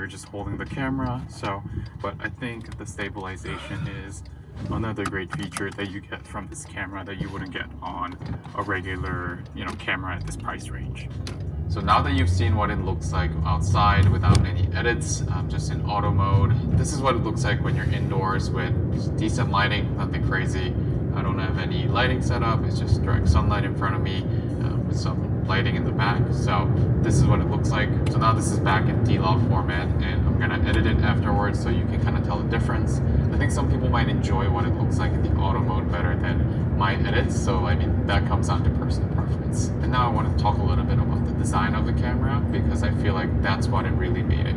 you're just holding the camera. So, but I think the stabilization is another great feature that you get from this camera that you wouldn't get on a regular, camera at this price range. So now that you've seen what it looks like outside without any edits, just in auto mode, this is what it looks like when you're indoors with decent lighting, nothing crazy. I don't have any lighting set up, it's just direct sunlight in front of me with some lighting in the back. So this is what it looks like. So now this is back in D-Log format, and I'm gonna edit it afterwards so you can kind of tell the difference. I think some people might enjoy what it looks like in the auto mode better than my edits, so I mean that comes down to personal preference. And now I want to talk a little bit about the design of the camera, because I feel like that's what it really made it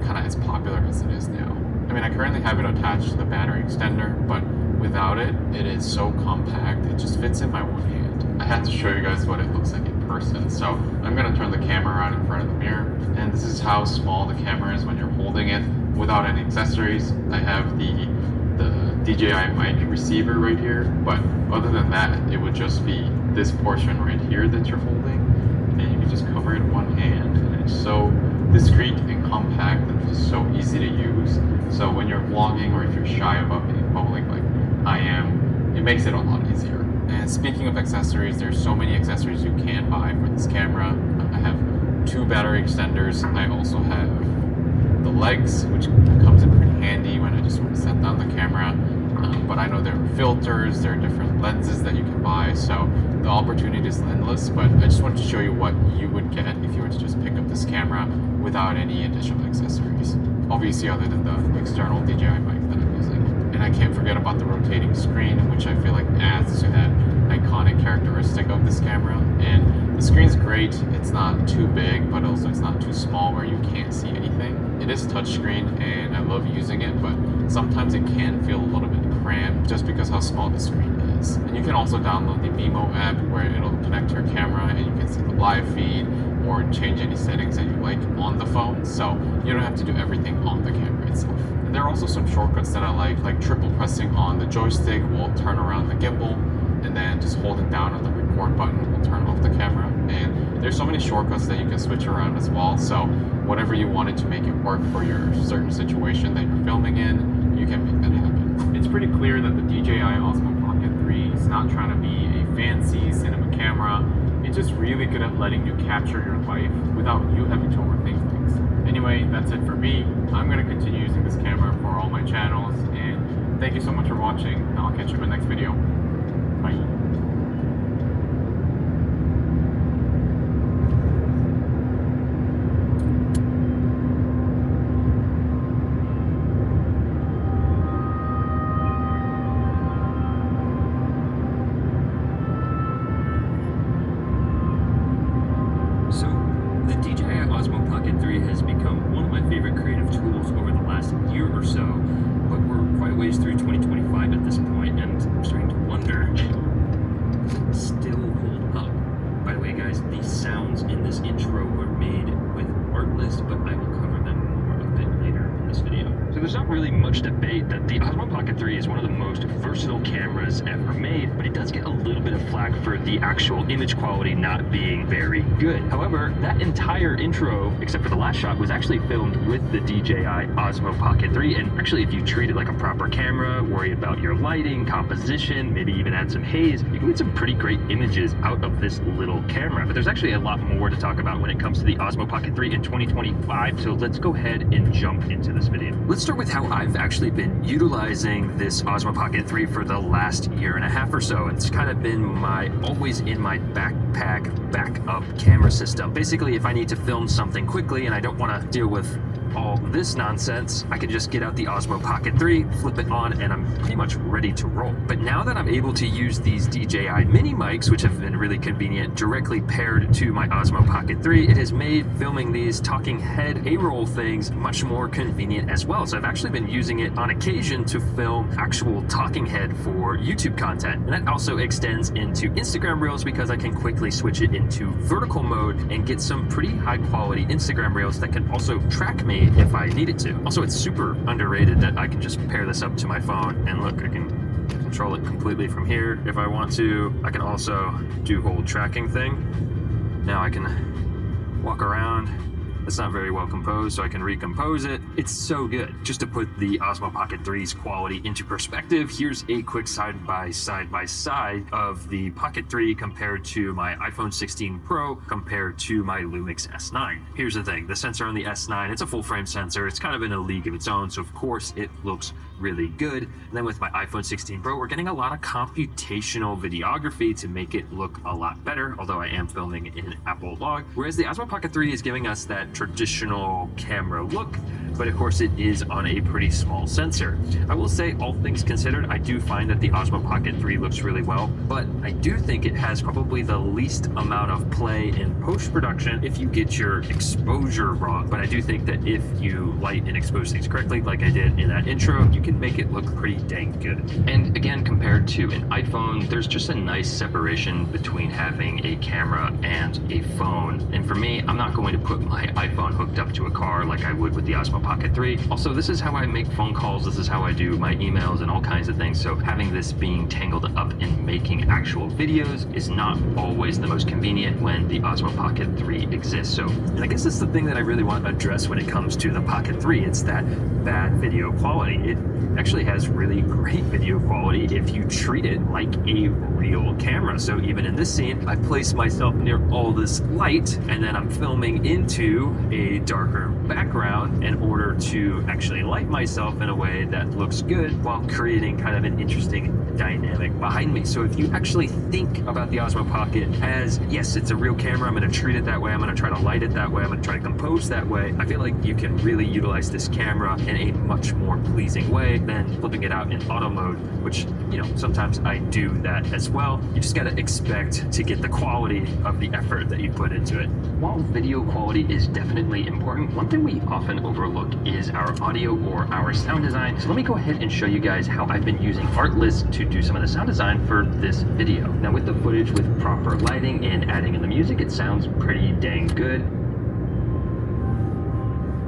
kind of as popular as it is now. I mean, I currently have it attached to the battery extender, but without it, it is so compact, it just fits in my one hand. I had to show you guys what it looks like in person, so I'm going to turn the camera around in front of the mirror, and this is how small the camera is when you're holding it without any accessories. I have the DJI mic receiver right here, but other than that, it would just be this portion right here that you're holding, and you can just cover it in one hand, and it's so discreet and compact and just so easy to use. So when you're vlogging, or if you're shy about being in public like I am, it makes it a lot easier. And speaking of accessories, there's so many accessories you can buy for this camera. I have 2 battery extenders. I also have the legs, which comes in pretty handy when I just want to set down the camera. But I know there are filters, there are different lenses that you can buy, so the opportunity is endless. But I just wanted to show you what you would get if you were to just pick up this camera without any additional accessories. Obviously, other than the external DJI mic that I'm using. And I can't forget about the rotating screen, which I feel like adds to that iconic characteristic of this camera. And the screen's great. It's not too big, but also it's not too small where you can't see anything. It is touchscreen, and I love using it, but sometimes it can feel a little bit cramped just because how small the screen is. And you can also download the Vimo app, where it'll connect to your camera and you can see the live feed or change any settings that you like on the phone, so you don't have to do everything on the camera itself. And there are also some shortcuts that I like triple pressing on the joystick will turn around the gimbal, and then just holding down on the record button will turn off the camera. And there's so many shortcuts that you can switch around as well, so whatever you wanted to make it work for your certain situation that you're filming in, you can make that happen. It's pretty clear that the DJI Osmo Pocket 3 is not trying to be a fancy cinema camera. It's just really good at letting you capture your life without you having to overthink things. Anyway, that's it for me. I'm going to continue using this camera for all my channels, and thank you so much for watching, and I'll catch you in the next video. Bye. The DJI Osmo Pocket 3 has become one of my favorite creative tools over the last year or so, but we're quite a ways through 2025 at this point, and I'm starting to wonder, does it still hold up? By the way, guys, these sounds in this intro were made with Artlist, but I will cover them more a bit later in this video. So there's not really much debate that the Osmo Pocket 3 is one of the most versatile cameras ever made, but it does get a little bit of flack for the actual image quality not being very good. However, that entire intro, except for the last shot, was actually filmed with the DJI Osmo Pocket 3, and actually if you treat it like a proper camera, worry about your lighting, composition, maybe even add some haze, you can get some pretty great images out of this little camera. But there's actually a lot more to talk about when it comes to the Osmo Pocket 3 in 2025, so let's go ahead and jump into this video. Let's start with how I've actually been utilizing this Osmo Pocket 3 for the last year and a half or so. It's kind of been always in my backpack backup camera system. Basically, if I need to film something quickly and I don't want to deal with all this nonsense, I can just get out the Osmo Pocket 3, flip it on, and I'm pretty much ready to roll. But now that I'm able to use these DJI mini mics, which have been really convenient, directly paired to my Osmo Pocket 3, it has made filming these talking head A-roll things much more convenient as well. So I've actually been using it on occasion to film actual talking head for YouTube content. And that also extends into Instagram Reels, because I can quickly switch it into vertical mode and get some pretty high quality Instagram Reels that can also track me if I needed to. Also, it's super underrated that I can just pair this up to my phone, and look, I can control it completely from here if I want to. I can also do whole tracking thing. Now I can walk around that's not very well composed, so I can recompose it. It's so good. Just to put the Osmo Pocket 3's quality into perspective, here's a quick side-by-side of the Pocket 3 compared to my iPhone 16 Pro compared to my Lumix S9. Here's the thing, the sensor on the S9, it's a full-frame sensor. It's kind of in a league of its own, so of course it looks really good. And then with my iPhone 16 Pro, we're getting a lot of computational videography to make it look a lot better, although I am filming in Apple Log. Whereas the Osmo Pocket 3 is giving us that traditional camera look, but of course it is on a pretty small sensor. I will say, all things considered, I do find that the Osmo Pocket 3 looks really well, but I do think it has probably the least amount of play in post-production if you get your exposure wrong. But I do think that if you light and expose things correctly, like I did in that intro, you can make it look pretty dang good. And again, compared to an iPhone, there's just a nice separation between having a camera and a phone. And for me, I'm not going to put my iPhone hooked up to a car like I would with the Osmo Pocket 3. Also, this is how I make phone calls, this is how I do my emails and all kinds of things, so having this being tangled up in making actual videos is not always the most convenient when the Osmo Pocket 3 exists. So, and I guess that's the thing that I really want to address when it comes to the Pocket 3. It's that bad video quality. It actually has really great video quality if you treat it like a real camera. So even in this scene, I place myself near all this light, and then I'm filming into a darker background in order to actually light myself in a way that looks good while creating kind of an interesting dynamic behind me. So if you actually think about the Osmo Pocket as, yes, it's a real camera, I'm going to treat it that way, I'm going to try to light it that way, I'm going to try to compose that way, I feel like you can really utilize this camera in a much more pleasing way than flipping it out in auto mode, which, you know, sometimes I do that as well. You just got to expect to get the quality of the effort that you put into it. While video quality is definitely important, one thing we often overlook is our audio or our sound design. So let me go ahead and show you guys how I've been using Artlist to do some of the sound design for this video. Now with the footage with proper lighting and adding in the music, it sounds pretty dang good,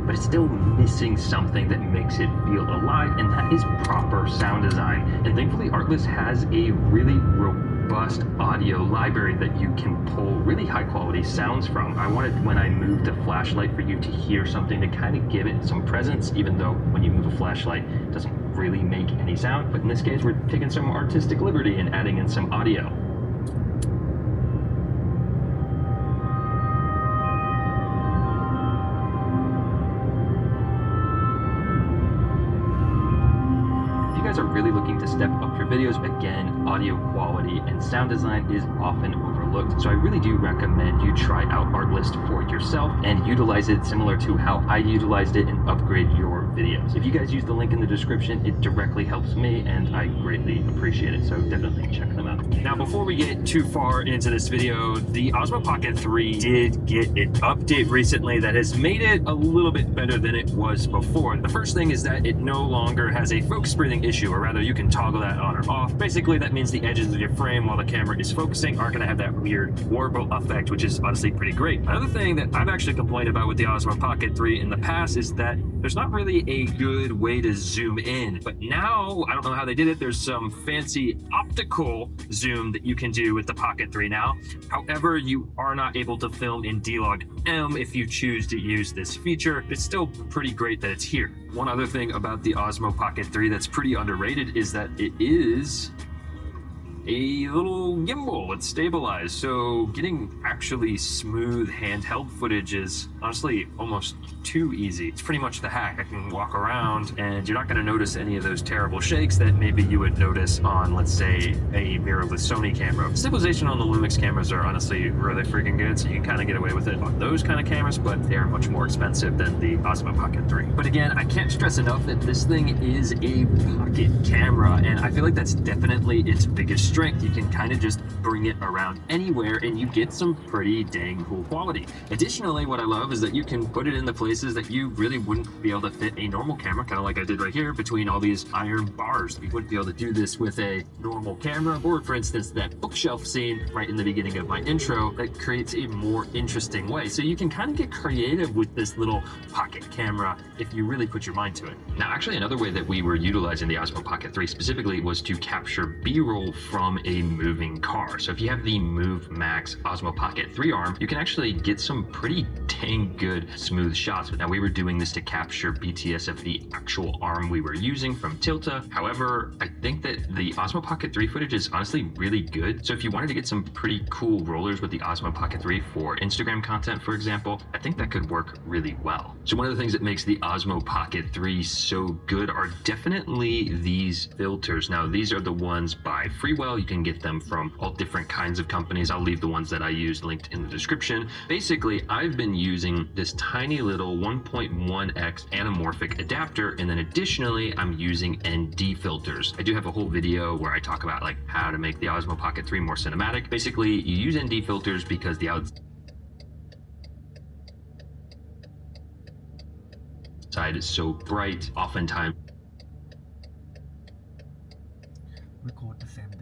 but it's still missing something that makes it feel alive, and that is proper sound design. And thankfully Artlist has a really robust audio library that you can pull really high quality sounds from. I wanted, when I moved the flashlight, for you to hear something to kind of give it some presence, even though when you move a flashlight it doesn't really make any sound. But in this case, we're taking some artistic liberty and adding in some audio. Are really looking to step up your videos, again, audio quality and sound design is often overlooked. So I really do recommend you try out Artlist for yourself and utilize it similar to how I utilized it and upgrade your videos. If you guys use the link in the description, it directly helps me and I greatly appreciate it. So definitely check them out. Now, before we get too far into this video, the Osmo Pocket 3 did get an update recently that has made it a little bit better than it was before. The first thing is that it no longer has a focus breathing issue, or rather you can toggle that on or off. Basically that means the edges of your frame while the camera is focusing aren't going to have that weird warble effect, which is honestly pretty great. Another thing that I've actually complained about with the Osmo Pocket 3 in the past is that there's not really a good way to zoom in, but now I don't know how they did it. There's some fancy optical zoom that you can do with the Pocket 3 now. However, you are not able to film in D-Log-M if you choose to use this feature. It's still pretty great that it's here. One other thing about the Osmo Pocket 3 that's pretty underrated is that it is a little gimbal. It's stabilized, so getting actually smooth handheld footage is honestly almost too easy. It's pretty much the hack. I can walk around and you're not going to notice any of those terrible shakes that maybe you would notice on, let's say, a mirrorless Sony camera. Stabilization on the Lumix cameras are honestly really freaking good, so you can kind of get away with it on those kind of cameras, but they are much more expensive than the Osmo Pocket 3. But again, I can't stress enough that this thing is a pocket camera, and I feel like that's definitely its biggest strength. You can kind of just bring it around anywhere and you get some pretty dang cool quality. Additionally, what I love is that you can put it in the places that you really wouldn't be able to fit a normal camera, kind of like I did right here between all these iron bars. You wouldn't be able to do this with a normal camera, or for instance, that bookshelf scene right in the beginning of my intro that creates a more interesting way. So you can kind of get creative with this little pocket camera if you really put your mind to it. Now, actually, another way that we were utilizing the Osmo Pocket 3 specifically was to capture B-roll from from a moving car. So if you have the Move Max Osmo Pocket 3 arm, you can actually get some pretty dang good smooth shots. Now we were doing this to capture BTS of the actual arm we were using from Tilta. However, I think that the Osmo Pocket 3 footage is honestly really good. So if you wanted to get some pretty cool rollers with the Osmo Pocket 3 for Instagram content, for example, I think that could work really well. So one of the things that makes the Osmo Pocket 3 so good are definitely these filters. Now these are the ones by Freewell. You can get them from all different kinds of companies. I'll leave the ones that I use linked in the description. Basically, I've been using this tiny little 1.1x anamorphic adapter, and then additionally I'm using ND filters. I do have a whole video where I talk about like how to make the Osmo Pocket 3 more cinematic. Basically, you use ND filters because the outside is so bright. Oftentimes record the same day.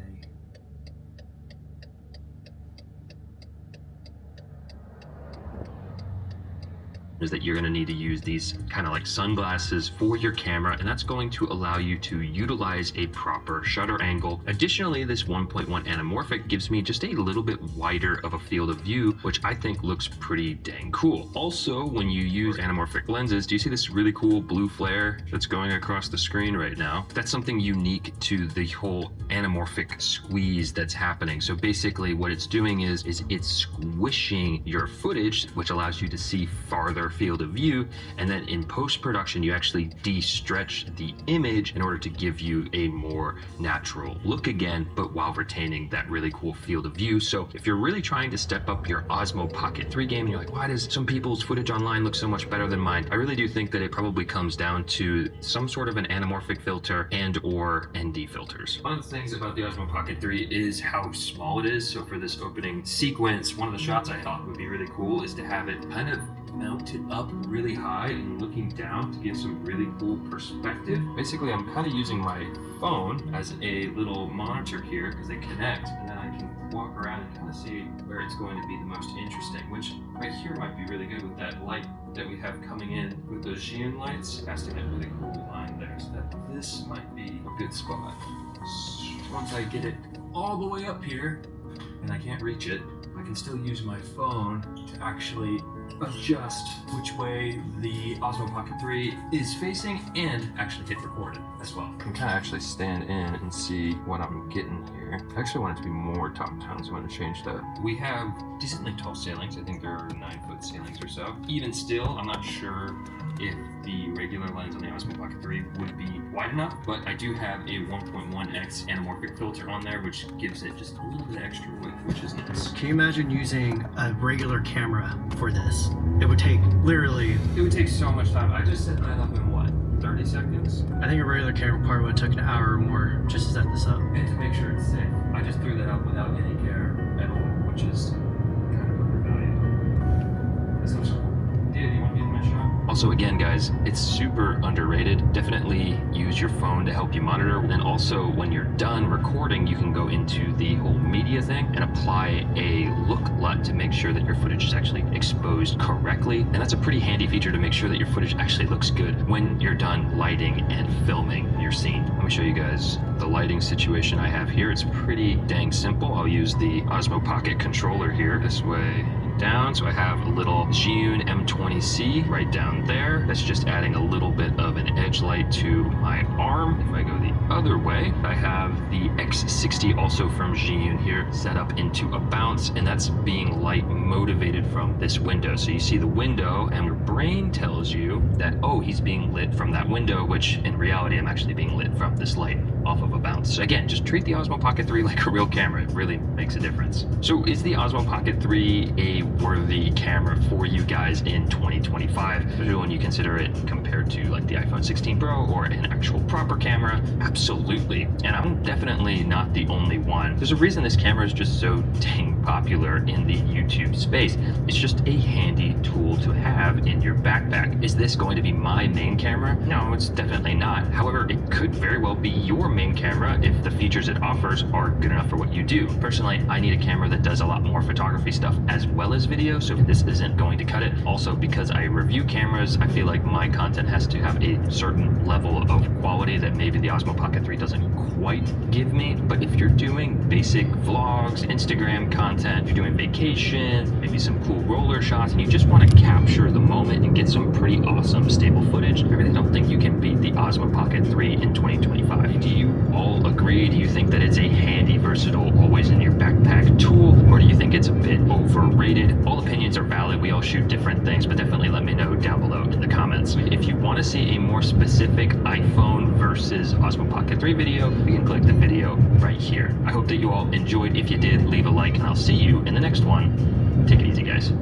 is that you're going to need to use these kind of like sunglasses for your camera, and that's going to allow you to utilize a proper shutter angle. Additionally, this 1.1 anamorphic gives me just a little bit wider of a field of view, which I think looks pretty dang cool. Also, when you use anamorphic lenses, do you see this really cool blue flare that's going across the screen right now? That's something unique to the whole anamorphic squeeze that's happening. So basically what it's doing is it's squishing your footage, which allows you to see farther field of view, and then in post-production you actually de-stretch the image in order to give you a more natural look again, but while retaining that really cool field of view. So if you're really trying to step up your Osmo Pocket 3 game and you're like, why does some people's footage online look so much better than mine? I really do think that it probably comes down to some sort of an anamorphic filter and or ND filters. One of the things about the Osmo Pocket 3 is how small it is. So for this opening sequence, one of the shots I thought would be really cool is to have it kind of mounted up really high and looking down to give some really cool perspective. Basically, I'm kind of using my phone as a little monitor here because they connect, and then I can walk around and kind of see where it's going to be the most interesting, which right here might be really good with that light that we have coming in with those Zhiyun lights, casting that really cool line there. So that this might be a good spot. So once I get it all the way up here and I can't reach it, I can still use my phone to actually adjust which way the Osmo Pocket 3 is facing and actually hit record it as well. I can kind of actually stand in and see what I'm getting here. I actually want it to be more top down, so I'm going to change that. We have decently tall ceilings. I think there are 9-foot ceilings or so. Even still, I'm not sure if the regular lens on the Osmo Pocket 3 would be wide enough, but I do have a 1.1x anamorphic filter on there, which gives it just a little bit extra width, which is nice. Can you imagine using a regular camera for this? It would take literally, It would take so much time. I just set that up in what, 30 seconds? I think a regular camera probably would have took an hour or more just to set this up. And to make sure it's safe, I just threw that up without any care at all, which is kind of undervalued. This looks cool. Dia, do you want to get in my shot? Also, again, guys, it's super underrated. Definitely use your phone to help you monitor. And then also, when you're done recording, you can go into the whole media thing and apply a look LUT to make sure that your footage is actually exposed correctly. And that's a pretty handy feature to make sure that your footage actually looks good when you're done lighting and filming your scene. Let me show you guys the lighting situation I have here. It's pretty dang simple. I'll use the Osmo Pocket controller here this way down. So I have a little Zhiyun M20C right down there. That's just adding a little bit of an edge light to my arm. If I go the other way, I have the X60 also from Zhiyun here set up into a bounce, and that's being light motivated from this window. So you see the window and your brain tells you that, oh, he's being lit from that window, which in reality I'm actually being lit from this light off of a bounce. So again, just treat the Osmo Pocket 3 like a real camera. It really makes a difference. So is the Osmo Pocket 3 a worthy camera for you guys in 2025, especially when you consider it compared to like the iPhone 16 Pro or an actual proper camera? Absolutely. And I'm definitely not the only one. There's a reason this camera is just so dang popular in the YouTube space. It's just a handy tool to have in your backpack. Is this going to be my main camera? No, it's definitely not. However, it could very well be your main camera if the features it offers are good enough for what you do. Personally, I need a camera that does a lot more photography stuff as well as video, so this isn't going to cut it. Also, because I review cameras, I feel like my content has to have a certain level of quality that maybe the Osmo Pocket 3 doesn't quite give me. But if you're doing basic vlogs, Instagram content, you're doing vacations, maybe some cool roller shots, and you just want to capture the moment and get some pretty awesome stable footage, I really don't think you can beat the Osmo Pocket 3 in 2025. Do you all agree? Do you think that it's a handy, versatile, always in your backpack tool, or do you think it's a bit overrated? All opinions are valid. We all shoot different things, but definitely let me know down below in the comments. If you want to see a more specific iPhone versus Osmo Pocket 3 video, you can click the video right here. I hope that you all enjoyed. If you did, leave a like, and I'll see you in the next one. Take it easy, guys.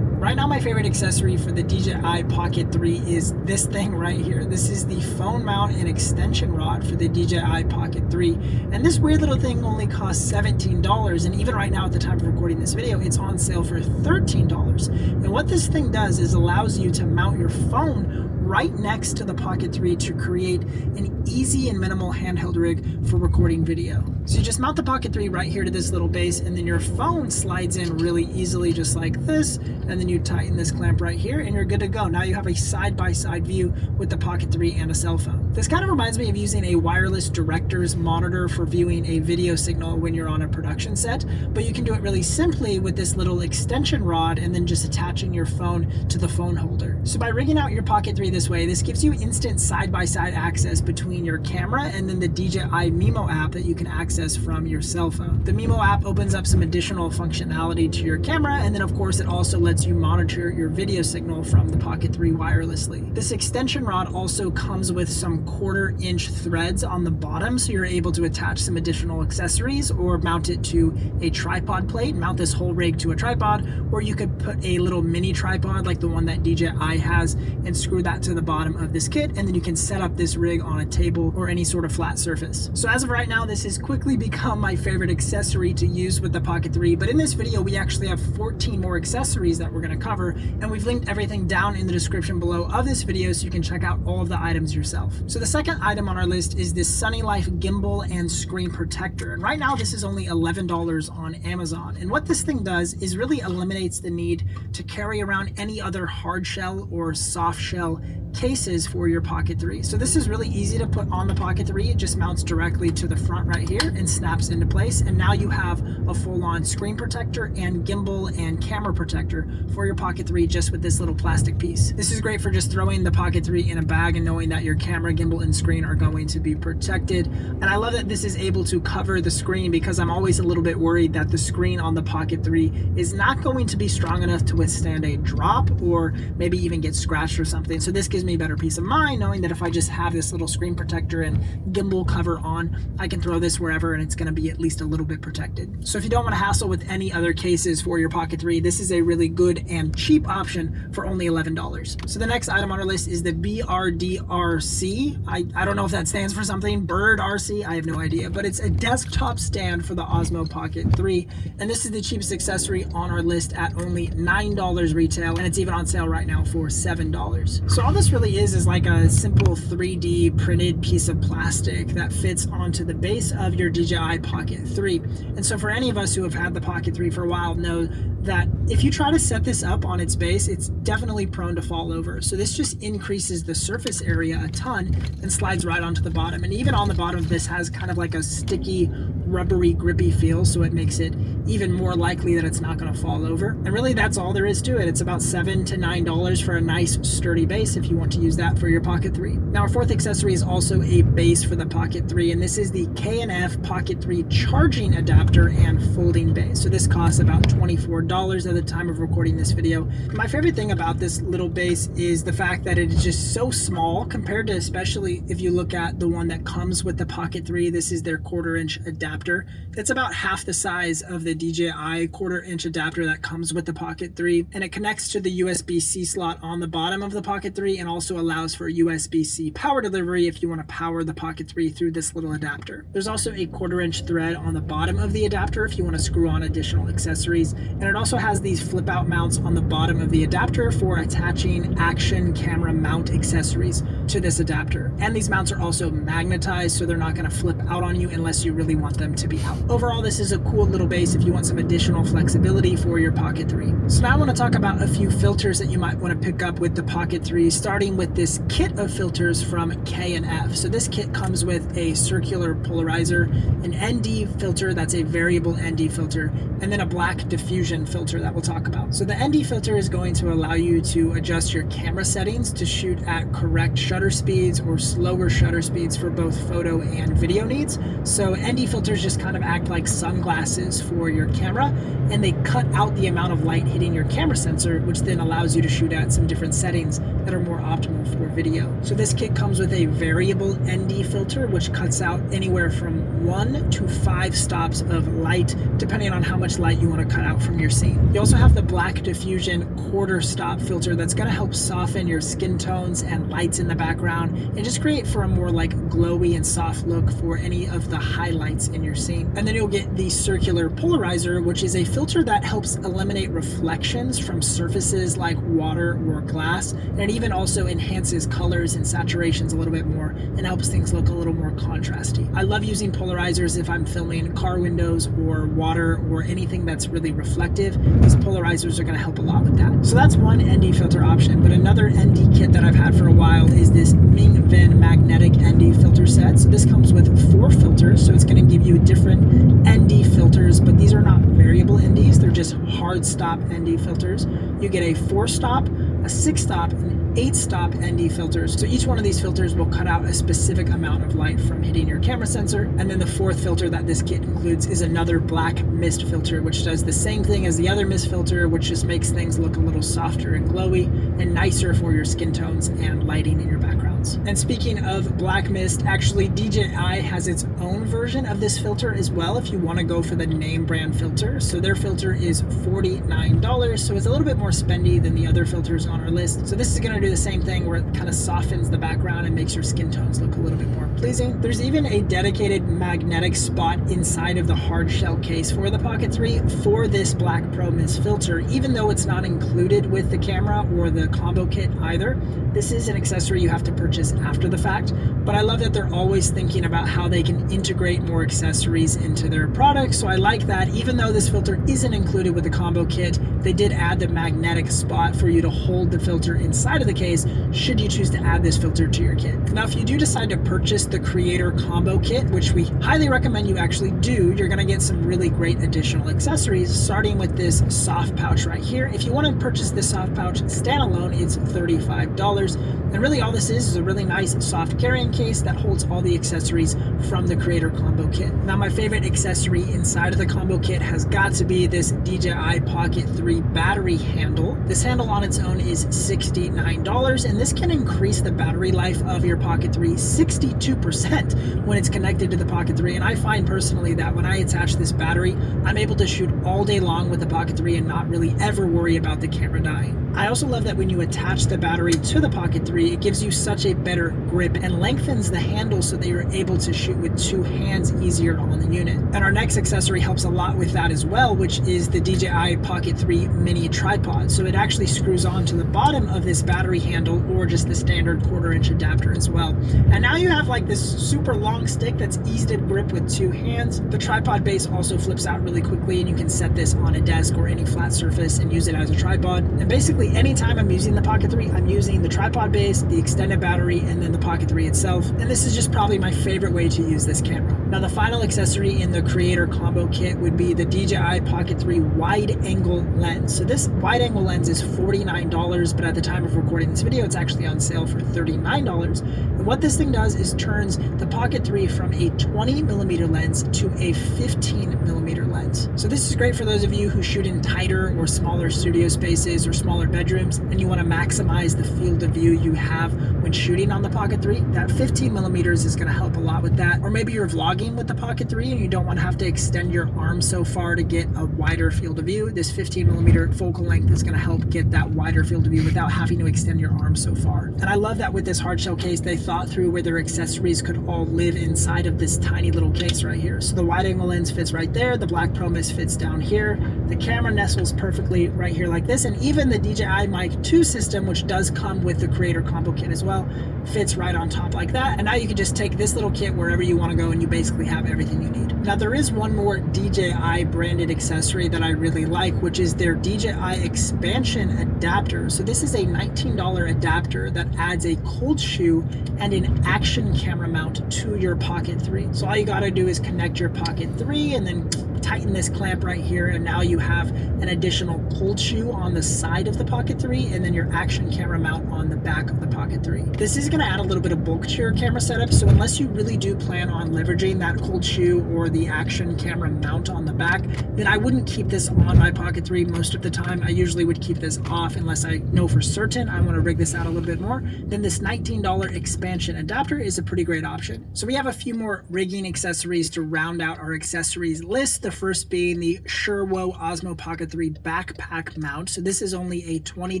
Right now, my favorite accessory for the DJI Pocket 3 is this thing right here. This is the phone mount and extension rod for the DJI Pocket 3. And this weird little thing only costs $17. And even right now, at the time of recording this video, it's on sale for $13. And what this thing does is allows you to mount your phone right next to the Pocket 3 to create an easy and minimal handheld rig for recording video. So you just mount the Pocket 3 right here to this little base, and then your phone slides in really easily just like this, and then you tighten this clamp right here and you're good to go. Now you have a side-by-side view with the Pocket 3 and a cell phone. This kind of reminds me of using a wireless director's monitor for viewing a video signal when you're on a production set, but you can do it really simply with this little extension rod and then just attaching your phone to the phone holder. So by rigging out your Pocket 3 this way, this gives you instant side-by-side access between your camera and then the DJI Mimo app that you can access from your cell phone. The Mimo app opens up some additional functionality to your camera, and then of course it also lets you monitor your video signal from the Pocket 3 wirelessly. This extension rod also comes with some 1/4 inch threads on the bottom, so you're able to attach some additional accessories or mount it to a tripod plate, mount this whole rig to a tripod, or you could put a little mini tripod like the one that DJI has and screw that to the bottom of this kit, and then you can set up this rig on a table or any sort of flat surface. So as of right now, this has quickly become my favorite accessory to use with the Pocket 3, but in this video we actually have 14 more accessories that we're going to cover, and we've linked everything down in the description below of this video so you can check out all of the items yourself. So the second item on our list is this Sunny Life gimbal and screen protector, and right now this is only $11 on Amazon. And what this thing does is really eliminates the need to carry around any other hard shell or soft shell cases for your Pocket 3. So this is really easy to put on the Pocket 3. It just mounts directly to the front right here and snaps into place, and now you have a full-on screen protector and gimbal and camera protector for your Pocket 3 just with this little plastic piece. This is great for just throwing the Pocket 3 in a bag and knowing that your camera, gimbal, and screen are going to be protected. And I love that this is able to cover the screen, because I'm always a little bit worried that the screen on the Pocket 3 is not going to be strong enough to withstand a drop or maybe even get scratched or something. So this gives me better peace of mind knowing that if I just have this little screen protector and gimbal cover on, I can throw this wherever and it's going to be at least a little bit protected. So if you don't want to hassle with any other cases for your Pocket 3, this is a really good and cheap option for only $11. So the next item on our list is the BRD-RC. I don't know if that stands for something, Bird RC, I have no idea, but it's a desktop stand for the Osmo Pocket 3, and this is the cheapest accessory on our list at only $9 retail, and it's even on sale right now for $7. So all this really is like a simple 3D printed piece of plastic that fits onto the base of your DJI Pocket 3. And so for any of us who have had the Pocket 3 for a while know that if you try to set this up on its base, it's definitely prone to fall over. So this just increases the surface area a ton and slides right onto the bottom. And even on the bottom of this has kind of like a sticky, rubbery, grippy feel, so it makes it even more likely that it's not going to fall over. And really that's all there is to it. It's about $7 to $9 for a nice sturdy base if you want to use that for your Pocket 3. Now our fourth accessory is also a base for the Pocket 3, and this is the K&F Pocket 3 charging adapter and folding base. So this costs about $24 at the time of recording this video. My favorite thing about this little base is the fact that it is just so small compared to, especially if you look at the one that comes with the Pocket 3. This is their 1/4 inch adapter. It's about half the size of the DJI 1/4 inch adapter that comes with the Pocket 3, and it connects to the USB-C slot on the bottom of the Pocket 3 and and also allows for USB-C power delivery if you want to power the Pocket 3 through this little adapter. There's also a 1/4-inch thread on the bottom of the adapter if you want to screw on additional accessories, and it also has these flip-out mounts on the bottom of the adapter for attaching action camera mount accessories to this adapter. And these mounts are also magnetized, so they're not going to flip out on you unless you really want them to be out. Overall, this is a cool little base if you want some additional flexibility for your Pocket 3. So now I want to talk about a few filters that you might want to pick up with the Pocket 3, starting with this kit of filters from K&F. So this kit comes with a circular polarizer, an ND filter that's a variable ND filter, and then a black diffusion filter that we'll talk about. So the ND filter is going to allow you to adjust your camera settings to shoot at correct shutter speeds or slower shutter speeds for both photo and video needs. So ND filters just kind of act like sunglasses for your camera, and they cut out the amount of light hitting your camera sensor, which then allows you to shoot at some different settings that are more optimal for video. So this kit comes with a variable ND filter, which cuts out anywhere from 1 to 5 stops of light, depending on how much light you want to cut out from your scene. You also have the black diffusion 1/4 stop filter that's going to help soften your skin tones and lights in the background and just create for a more like glowy and soft look for any of the highlights in your scene. And then you'll get the circular polarizer, which is a filter that helps eliminate reflections from surfaces like water or glass, and it even also enhances colors and saturations a little bit more and helps things look a little more contrasty. I love using polarizers if I'm filming car windows or water or anything that's really reflective. These polarizers are going to help a lot with that. So that's one ND filter option, but another ND kit that I've had for a while is this Mingvin magnetic ND filter set. So this comes with 4 filters, so it's going to give you different ND filters, but these are not variable NDs, they're just hard stop ND filters. You get a 4-stop, a 6-stop, and 8-stop ND filters. So each one of these filters will cut out a specific amount of light from hitting your camera sensor. And then the 4th filter that this kit includes is another black mist filter, which does the same thing as the other mist filter, which just makes things look a little softer and glowy and nicer for your skin tones and lighting in your backgrounds. And speaking of black mist, actually DJI has its own version of this filter as well if you want to go for the name brand filter. So their filter is $49, so it's a little bit more spendy than the other filters on our list. So this is going to do the same thing where it kind of softens the background and makes your skin tones look a little bit more pleasing. There's even a dedicated magnetic spot inside of the hard shell case for the Pocket 3 for this Black Pro Mist filter, even though it's not included with the camera or the combo kit either. This is an accessory you have to purchase after the fact, but I love that they're always thinking about how they can integrate more accessories into their products. So I like that even though this filter isn't included with the combo kit, they did add the magnetic spot for you to hold the filter inside of the case should you choose to add this filter to your kit. Now, if you do decide to purchase the Creator Combo Kit, which we highly recommend you actually do, you're going to get some really great additional accessories, starting with this soft pouch right here. If you want to purchase this soft pouch standalone, it's $35. And really all this is a really nice soft carrying case that holds all the accessories from the Creator Combo Kit. Now, my favorite accessory inside of the combo kit has got to be this DJI Pocket 3 battery handle. This handle on its own is $69, and this can increase the battery life of your Pocket 3 62% when it's connected to the Pocket 3. And I find personally that when I attach this battery, I'm able to shoot all day long with the Pocket 3 and not really ever worry about the camera dying. I also love that when you attach the battery to the Pocket 3, it gives you such a better grip and lengthens the handle so that you're able to shoot with 2 hands easier on the unit. And our next accessory helps a lot with that as well, which is the DJI Pocket 3 mini tripod. So it actually screws onto the bottom of this battery handle or just the standard 1/4-inch adapter as well. And now you have like this super long stick that's easy to grip with 2 hands. The tripod base also flips out really quickly, and you can set this on a desk or any flat surface and use it as a tripod. And basically anytime I'm using the Pocket 3, I'm using the tripod base, the extended battery, and then the Pocket 3 itself. And this is just probably my favorite way to use this camera. Now, the final accessory in the Creator Combo Kit would be the DJI Pocket 3 wide angle lens. So this wide angle lens is $49, but at the time of recording this video, it's actually on sale for $39. And what this thing does is turns the Pocket 3 from a 20mm lens to a 15mm lens. So this is great for those of you who shoot in tighter or smaller studio spaces or smaller bedrooms, and you want to maximize the field of view you have when shooting on the Pocket 3, that 15 millimeters is going to help a lot with that. Or maybe you're vlogging with the Pocket 3 and you don't want to have to extend your arm so far to get a wider field of view. This 15 millimeter focal length is going to help get that wider field of view without having to extend your arm so far. And I love that with this hard shell case, they thought through where their accessories could all live inside of this tiny little case right here. So the wide angle lens fits right there. The Black Pro Mist fits down here. The camera nestles perfectly right here like this. And even the DJI Mic 2 system, which does come with the Creator Combo Kit as well, fits right on top like that. And now you can just take this little kit wherever you want to go and you basically have everything you need. Now there is one more DJI branded accessory that I really like, which is their DJI expansion adapter. So this is a $19 adapter that adds a cold shoe and an action camera mount to your Pocket 3. So all you got to do is connect your Pocket 3 and then tighten this clamp right here, and now you have an additional cold shoe on the side of the Pocket 3 and then your action camera mount on the back of the Pocket 3. This is going to add a little bit of bulk to your camera setup, so unless you really do plan on leveraging that cold shoe or the action camera mount on the back, then I wouldn't keep this on my Pocket 3 most of the time. I usually would keep this off unless I know for certain I want to rig this out a little bit more. Then this $19 expansion adapter is a pretty great option. So we have a few more rigging accessories to round out our accessories list. The first being the Sherwo Osmo Pocket 3 backpack mount. So this is only a $20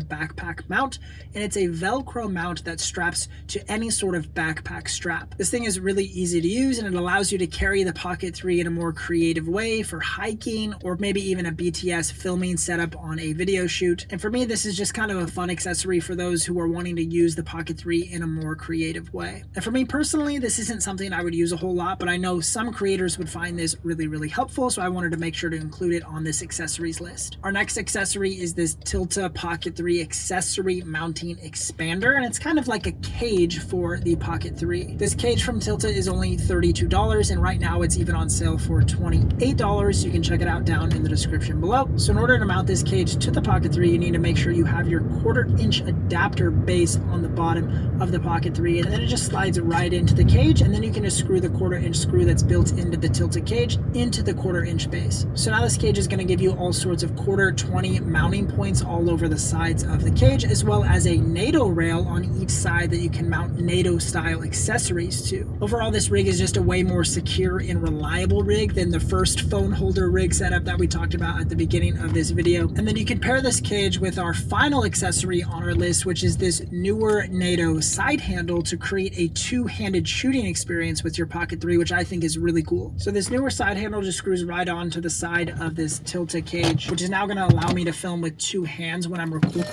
backpack mount, and it's a Velcro mount that straps to any sort of backpack strap. This thing is really easy to use, and it allows you to carry the Pocket 3 in a more creative way for hiking or maybe even a BTS filming setup on a video shoot. And for me, this is just kind of a fun accessory for those who are wanting to use the Pocket 3 in a more creative way. And for me personally, this isn't something I would use a whole lot, but I know some creators would find this really, really helpful, so I wanted to make sure to include it on this accessories list. Our next accessory is this Tilta Pocket 3 accessory mounting expander, and it's kind of like a cage for the Pocket 3. This cage from Tilta is only $32, and right now it's even on sale for $28. You can check it out down in the description below. So in order to mount this cage to the Pocket 3, you need to make sure you have your 1/4 inch adapter base on the bottom of the Pocket 3, and then it just slides right into the cage, and then you can just screw the 1/4 inch screw that's built into the Tilta cage into the 1/4 inch base. So now this cage is going to give you all sorts of 1/4, 20 mounting points all over the sides of the cage, as well as a NATO rail on each side that you can mount NATO style accessories to. Overall, this rig is just a way more secure and reliable rig than the first phone holder rig setup that we talked about at the beginning of this video. And then you can pair this cage with our final accessory on our list, which is this Neewer NATO side handle to create a two-handed shooting experience with your Pocket 3, which I think is really cool. So this Neewer side handle just screws right on to the side of this Tilta cage, which is now going to allow me to film with two hands when I'm recording.